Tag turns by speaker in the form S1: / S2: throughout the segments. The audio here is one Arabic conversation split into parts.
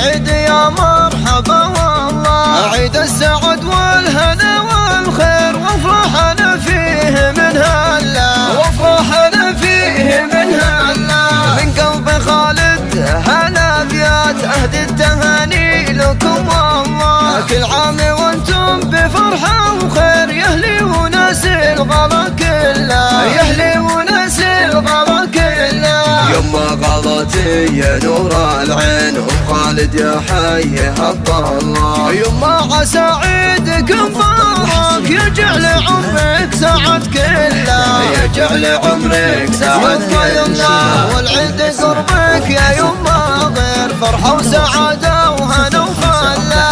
S1: العيد يا مرحبا والله، عيد السعد والهنا والخير، وافرحنا فيه من هلا، وافرحنا فيه من هلا. من قلب خالد هلا بيات، أهدي التهاني لكم والله، كل عام وانتم بفرحة وخير، يهلي وناس الغلا كله، يهلي وناس الغلا كله. يما غلطي يا نور العين وخالد يا حي حق الله، يما عسى عيدكم مبارك، يجعل عمرك سعد كله، يجعل عمرك سعد كله. والعيد قربك يا يما غير فرحة وسعادة وهنا وفلا.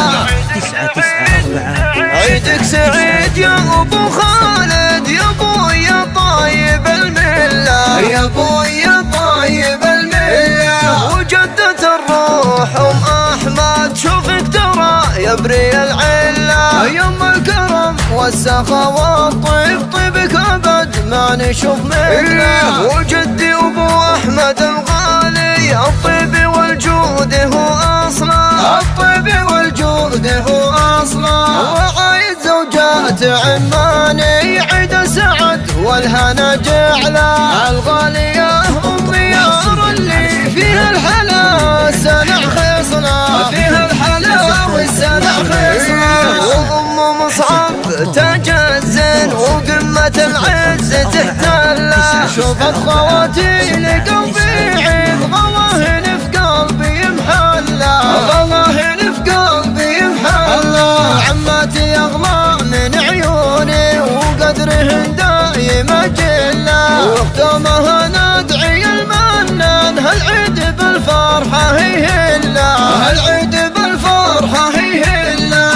S1: عيدك سعيد يا ابو خالد، يا ابوي يا طيب المله، يا ابوي يا طيب المله. وجدة الروح ام احمد شوفك ترى يبري العله، يم الكرم والسخا والطيب، طيبك ابد ما نشوف منه. وجدي ابو احمد الغالي، الطيب والجود هو اصلا، الطيب والجود هو اصلا. وعايد زوجات عماني، عيد السعد والهنا جعله، الغالية ام يار اللي فيها الحلا سنع خصنا، فيها الحلا والسنع خصنا. وام مصعب تاج الزين وقمة العز تحتله، شوفت خواتي لقلبي عيد، غلاهن في قلبي محله، غلاهن في قلبي محله. عماتي اغلى من عيوني وقدرهن دايم اجله، واختامها ندعي المنان، هالعيد بالفرحة هي هلا، هالعيد بالفرحة هي هلا.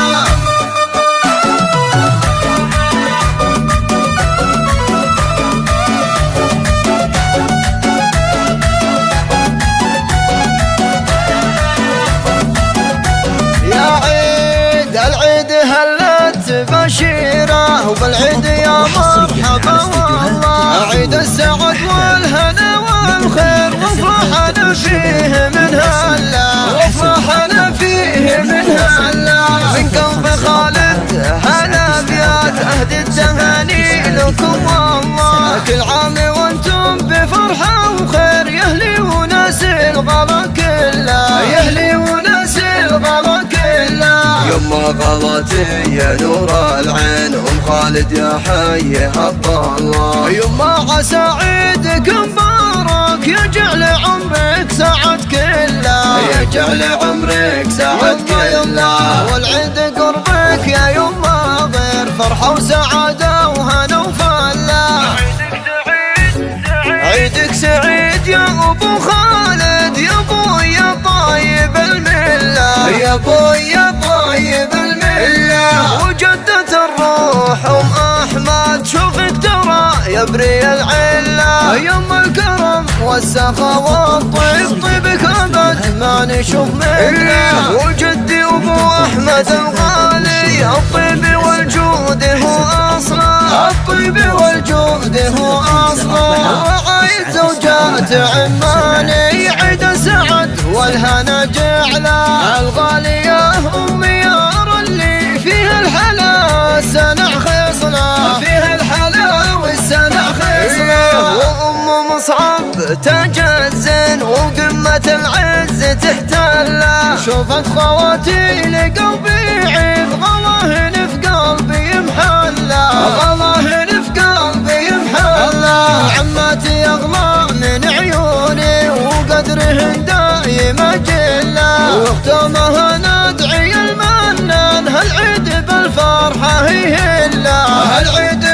S1: العيد هلت بشيره، وبالعيد يا مرحبا والله، عيد السعد والهنا والخير، وافرحنا فيه من هلا، وافرحنا فيه من هلا. من قلب خالد هلا بيات، اهدي التهاني لكم والله، كل عام وانتم بفرحة وخير، يهلي وناس الغلا كله، يهلي وناس الغلا كله. يما غلطي يا نور العين ام خالد يا حي حق الله، يما عسى عيدك مبارك، يجعل عمرك سعد كله، يجعل عمرك سعد كله. والعيد قربك يا يما غير فرحة وسعادة وهنا وفلا. عيدك سعيد يا ابو خالد، يا ابوي يا طيب المله، يا ابوي يا طيب المله. وجدة الروح ام احمد شوفك ترى يبري العله، يم الكرم والسخا والطيب، طيبك ابد ما نشوف منه. وجدي ابو احمد الغالي، الطيب والجود هو اصلا، الطيب والجود هو اصلا. وعايد زوجات عماني، عيد السعد والهنا جعله، الغالية ام يار اللي فيها الحلا سنع خصنا، فيها الحلا والسنع خصنا. وام مصعب تاج الزين وقمة العز تحتله، شوفت خواتي لقلبي عيد، غلاهن في قلبي محله، غلاهن في قلبي محله. عماتي اغلى من عيوني وقدرهن دايم اجله، واختامها ندعي المنان، هالعيد بالفرحة هي هلا، هالعيد